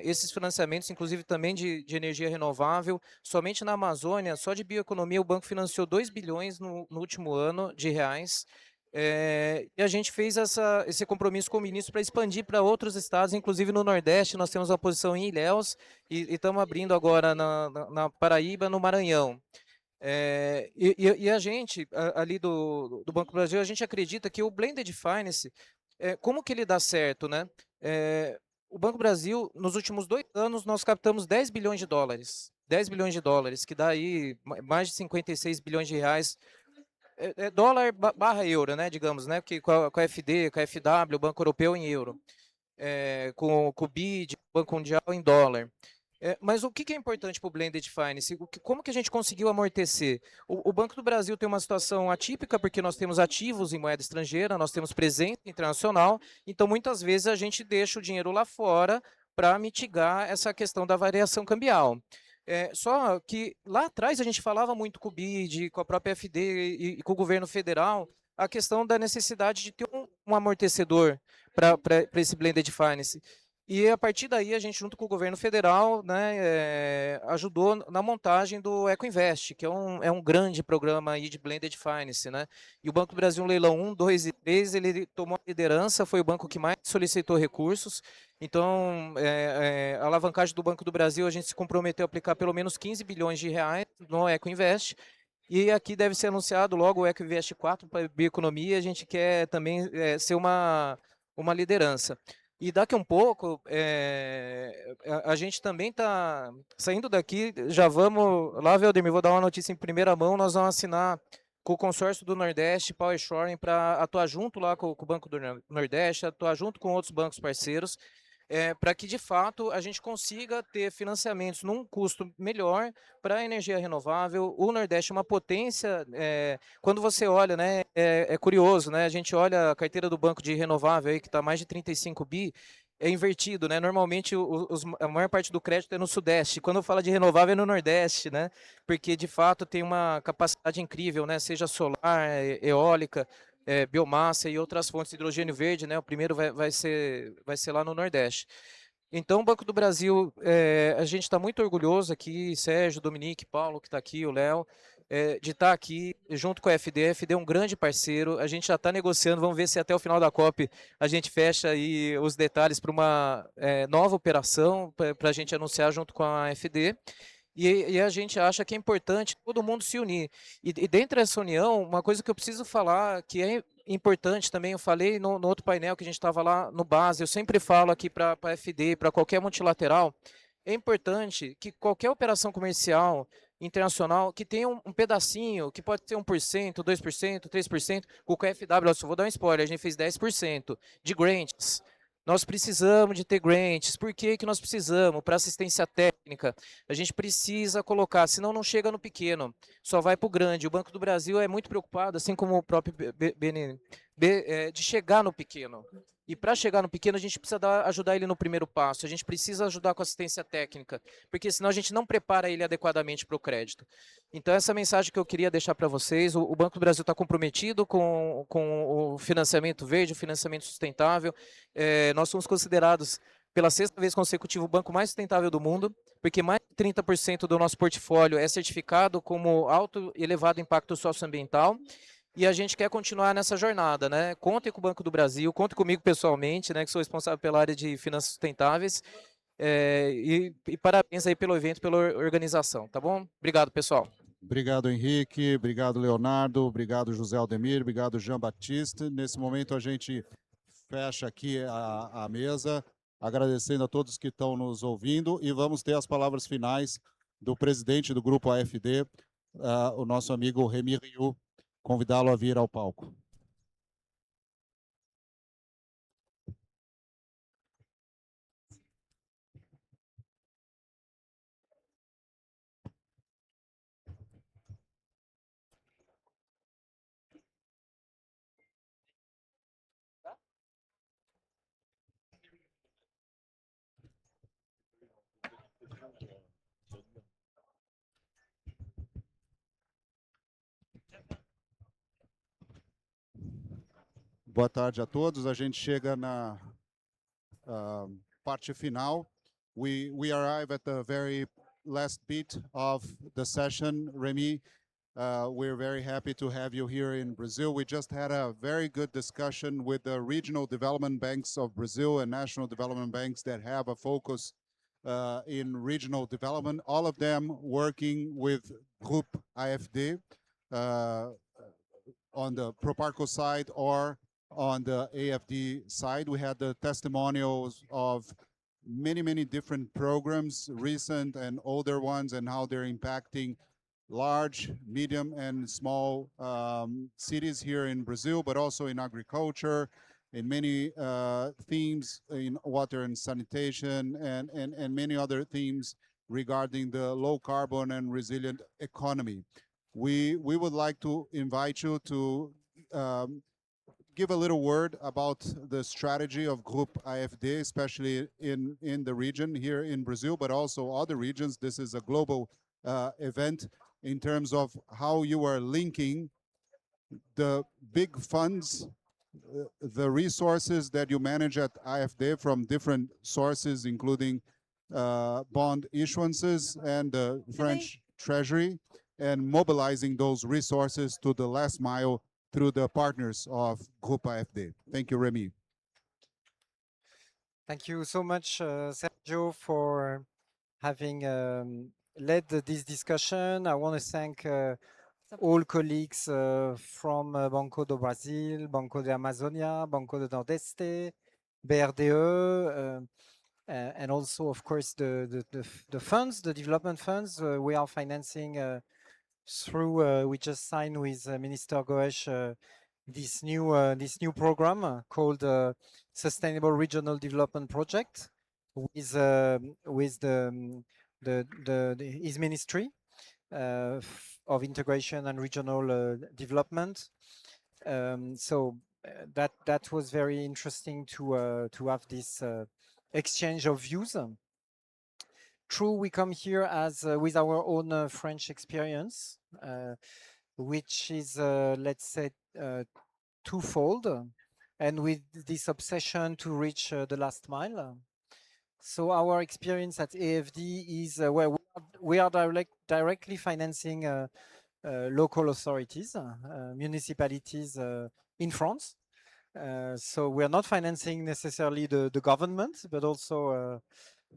esses financiamentos, inclusive também de energia renovável. Somente na Amazônia, só de bioeconomia, o banco financiou 2 bilhões no último ano de reais. E a gente fez esse compromisso com o ministro para expandir para outros estados, inclusive no Nordeste. Nós temos uma posição em Ilhéus e estamos abrindo agora na Paraíba, no Maranhão. E a gente, ali do Banco do Brasil, a gente acredita que o Blended Finance, como que ele dá certo, né? O Banco do Brasil, nos últimos 2 anos, nós captamos 10 bilhões de dólares. 10 bilhões de dólares, que dá aí mais de 56 bilhões de reais. Dólar barra euro, né, digamos, né? Porque com a FD, com a FW, o Banco Europeu em euro. Com o BID, o Banco Mundial em dólar. Mas o que é importante para o Blended Finance? Como que a gente conseguiu amortecer? O Banco do Brasil tem uma situação atípica, porque nós temos ativos em moeda estrangeira, nós temos presença internacional, então muitas vezes a gente deixa o dinheiro lá fora para mitigar essa questão da variação cambial. Só que lá atrás a gente falava muito com o BID, com a própria FD e com o governo federal, a questão da necessidade de ter um amortecedor para esse Blended Finance. E a partir daí, a gente, junto com o governo federal, né, ajudou na montagem do EcoInvest, que é um grande programa aí de Blended Finance. Né? E o Banco do Brasil, leilão 1, 2 e 3, ele tomou a liderança, foi o banco que mais solicitou recursos. Então, a alavancagem do Banco do Brasil, a gente se comprometeu a aplicar pelo menos 15 bilhões de reais no EcoInvest. E aqui deve ser anunciado logo o EcoInvest 4 para a bioeconomia, a gente quer também ser uma liderança. E daqui a um pouco, a gente também está saindo daqui, já vamos lá, Valdemir, vou dar uma notícia em primeira mão, nós vamos assinar com o consórcio do Nordeste, Power Shoring, para atuar junto lá com o Banco do Nordeste, atuar junto com outros bancos parceiros, para que, de fato, a gente consiga ter financiamentos num custo melhor para a energia renovável. O Nordeste é uma potência, quando você olha, né, é curioso, né, a gente olha a carteira do banco de renovável, aí, que está mais de 35 bi, é invertido, né? Normalmente a maior parte do crédito é no Sudeste. Quando eu falo de renovável é no Nordeste, né? Porque de fato tem uma capacidade incrível, né? Seja solar, eólica, biomassa e outras fontes de hidrogênio verde, né? O primeiro vai ser lá no Nordeste. Então, o Banco do Brasil, a gente está muito orgulhoso aqui, Sérgio, Dominique, Paulo, que está aqui, o Léo, de estar aqui junto com a FD. A FD é um grande parceiro, a gente já está negociando, vamos ver se até o final da COP a gente fecha aí os detalhes para uma nova operação, para a gente anunciar junto com a FD. E a gente acha que é importante todo mundo se unir. E dentro dessa união, uma coisa que eu preciso falar, que é importante também, eu falei no outro painel que a gente estava lá no base, eu sempre falo aqui para a FD, para qualquer multilateral, é importante que qualquer operação comercial internacional que tenha um pedacinho, que pode ser 1%, 2%, 3%, com o KfW, eu só vou dar um spoiler, a gente fez 10% de grants. Nós precisamos de ter grants. Por que nós precisamos? Para assistência técnica. A gente precisa colocar, senão não chega no pequeno, só vai para o grande. O Banco do Brasil é muito preocupado, assim como o próprio BNB, de chegar no pequeno. E para chegar no pequeno, a gente precisa ajudar ele no primeiro passo. A gente precisa ajudar com assistência técnica, porque senão a gente não prepara ele adequadamente para o crédito. Então, essa mensagem que eu queria deixar para vocês, o Banco do Brasil está comprometido com o financiamento verde, o financiamento sustentável. Nós somos considerados, pela 6ª vez consecutiva, o banco mais sustentável do mundo, porque mais de 30% do nosso portfólio é certificado como alto e elevado impacto socioambiental. E a gente quer continuar nessa jornada, né? Contem com o Banco do Brasil, contem comigo pessoalmente, né? Que sou responsável pela área de finanças sustentáveis. E parabéns aí pelo evento, pela organização, tá bom? Obrigado, pessoal. Obrigado, Henrique. Obrigado, Leonardo. Obrigado, José Aldemir. Obrigado, Jean Baptiste. Nesse momento, a gente fecha aqui a mesa, agradecendo a todos que estão nos ouvindo e vamos ter as palavras finais do presidente do Grupo AFD, o nosso amigo Remy Rioux, convidá-lo a vir ao palco. Boa tarde a todos. A gente chega na parte final. We arrive at the very last bit of the session. Remy, we're very happy to have you here in Brazil. We just had a very good discussion with the regional development banks of Brazil and national development banks that have a focus in regional development, all of them working with Group AFD on the Proparco side or on the AFD side. We had the testimonials of many different programs, recent and older ones, and how they're impacting large, medium, and small cities here in Brazil, but also in agriculture, in many themes in water and sanitation, and many other themes regarding the low carbon and resilient economy. We would like to invite you to give a little word about the strategy of Group AFD, especially in the region here in Brazil, but also other regions. This is a global event in terms of how you are linking the big funds, the resources that you manage at AFD from different sources, including bond issuances and the French Treasury, and mobilizing those resources to the last mile through the partners of Group AFD. Thank you, Remy. Thank you so much, Sergio, for having led this discussion. I want to thank all colleagues from Banco do Brasil, Banco de Amazonia, Banco do Nordeste, BRDE, and also, of course, the funds, the development funds we are financing through. We just signed with Minister Goes this new program called Sustainable Regional Development Project with his ministry of integration and regional development. So that was very interesting to have this exchange of views. True, we come here as with our own French experience, which is let's say twofold, and with this obsession to reach the last mile. So our experience at AFD is where we are directly financing local authorities, municipalities in France. So we are not financing necessarily the government, but also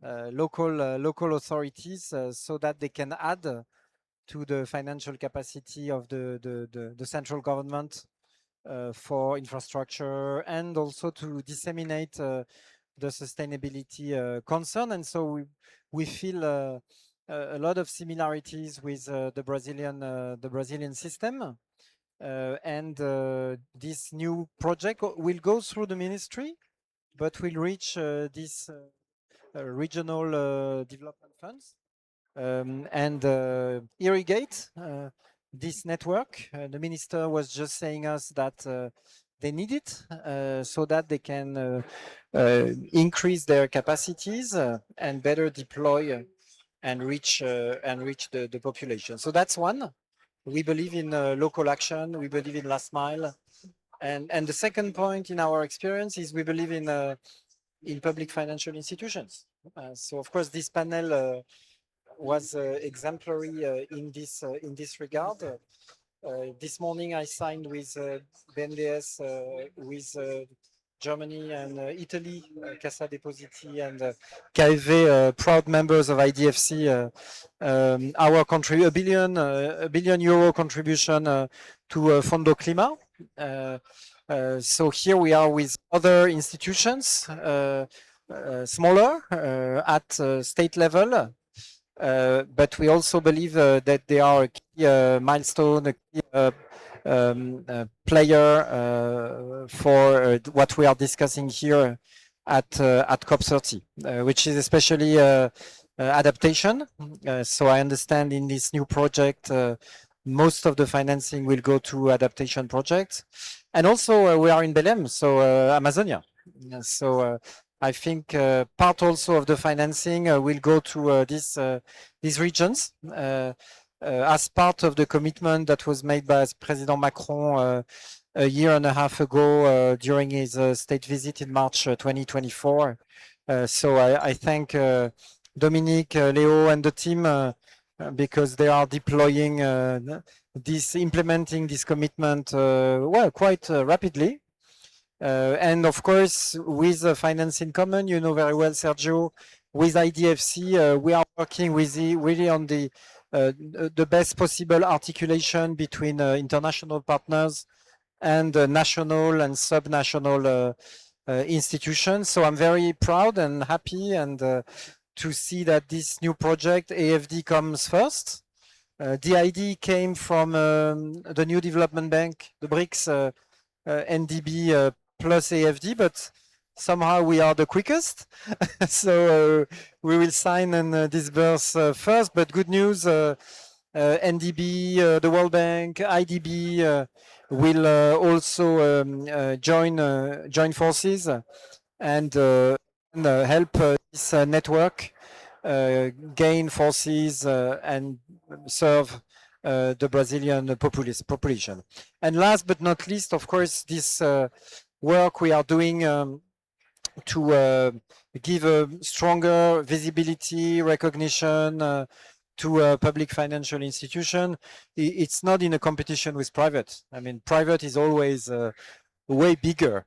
local authorities, so that they can add to the financial capacity of the central government for infrastructure, and also to disseminate the sustainability concern. And so we feel a lot of similarities with the Brazilian system. And this new project will go through the ministry, but will reach this regional development funds and irrigate this network. The minister was just saying us that they need it so that they can increase their capacities and better deploy and reach the population. So that's one. We believe in local action. We believe in last mile. And the second point in our experience is we believe in public financial institutions. So of course this panel was exemplary in this regard. This morning I signed with BNDES, with Germany and Italy, Cassa Depositi and KfW, proud members of IDFC, our country, a billion euro contribution to Fondo Clima. So here we are with other institutions, smaller at state level, but we also believe that they are a key milestone, a key player for what we are discussing here at COP30, which is especially adaptation. So I understand in this new project, most of the financing will go to adaptation projects. And also we are in Belém, so Amazonia. So I think part also of the financing will go to these regions as part of the commitment that was made by President Macron a year and a half ago during his state visit in March 2024. So I thank Dominique, Leo, and the team because they are deploying implementing this commitment well quite rapidly. And of course, with Finance in Common, you know very well, Sergio, with IDFC, we are working with really on the best possible articulation between international partners and national and subnational institutions. So I'm very proud and happy and to see that this new project, AFD, comes first. The idea came from the New Development Bank, the BRICS, NDB plus AFD, but somehow we are the quickest. So we will sign and disburse first, but good news, NDB, the World Bank, IDB will also join forces and help this network gain forces and serve the Brazilian population. And last but not least, of course, this work we are doing to give a stronger visibility, recognition to public financial institution. It's not in a competition with private. I mean, private is always way bigger.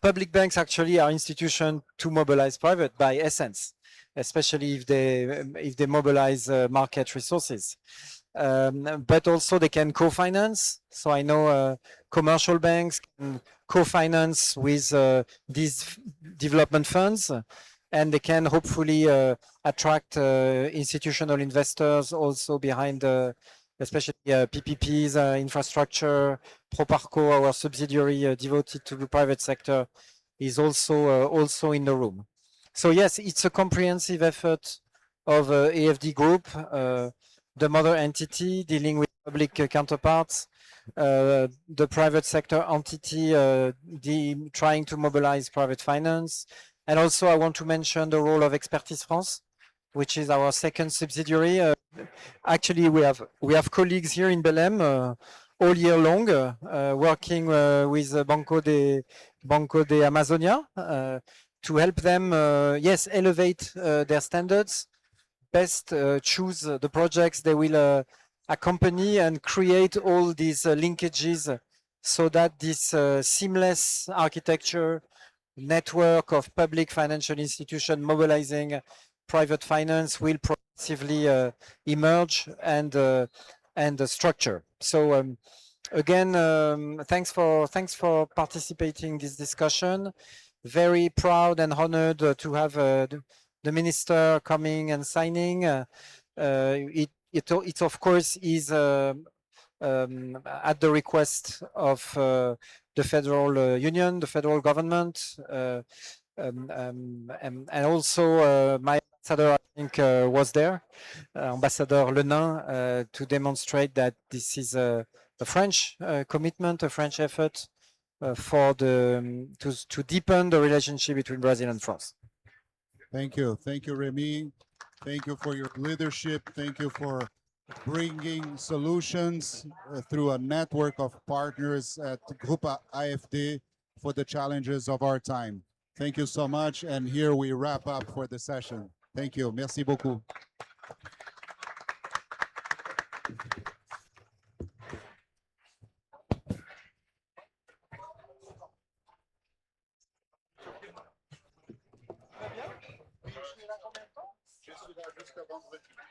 Public banks actually are institutions to mobilize private by essence, especially if they mobilize market resources. But also they can co-finance. So I know commercial banks can co-finance with these development funds, and they can hopefully attract institutional investors also behind, especially PPPs, infrastructure. Proparco, our subsidiary devoted to the private sector, is also in the room. So yes, it's a comprehensive effort of AFD Group, the mother entity dealing with public counterparts, the private sector entity trying to mobilize private finance. And also I want to mention the role of Expertise France, which is our second subsidiary. Actually, we have colleagues here in Belém all year long, working with Banco de Amazonia to help them, yes, elevate their standards, best choose the projects they will accompany and create all these linkages so that this seamless architecture network of public financial institutions mobilizing private finance will progressively emerge and structure. So again, thanks for participating in this discussion. Very proud and honored to have the minister coming and signing. It of course is at the request of the federal union, the federal government, and also my ambassador, I think, was there, Ambassador Lenain, to demonstrate that this is a French commitment, a French effort to deepen the relationship between Brazil and France. Thank you, Remy. Thank you for your leadership. Thank you for bringing solutions through a network of partners at Grupo AFD for the challenges of our time. Thank you so much. And here we wrap up for the session. Thank you. Merci beaucoup. Jusqu'à vendredi.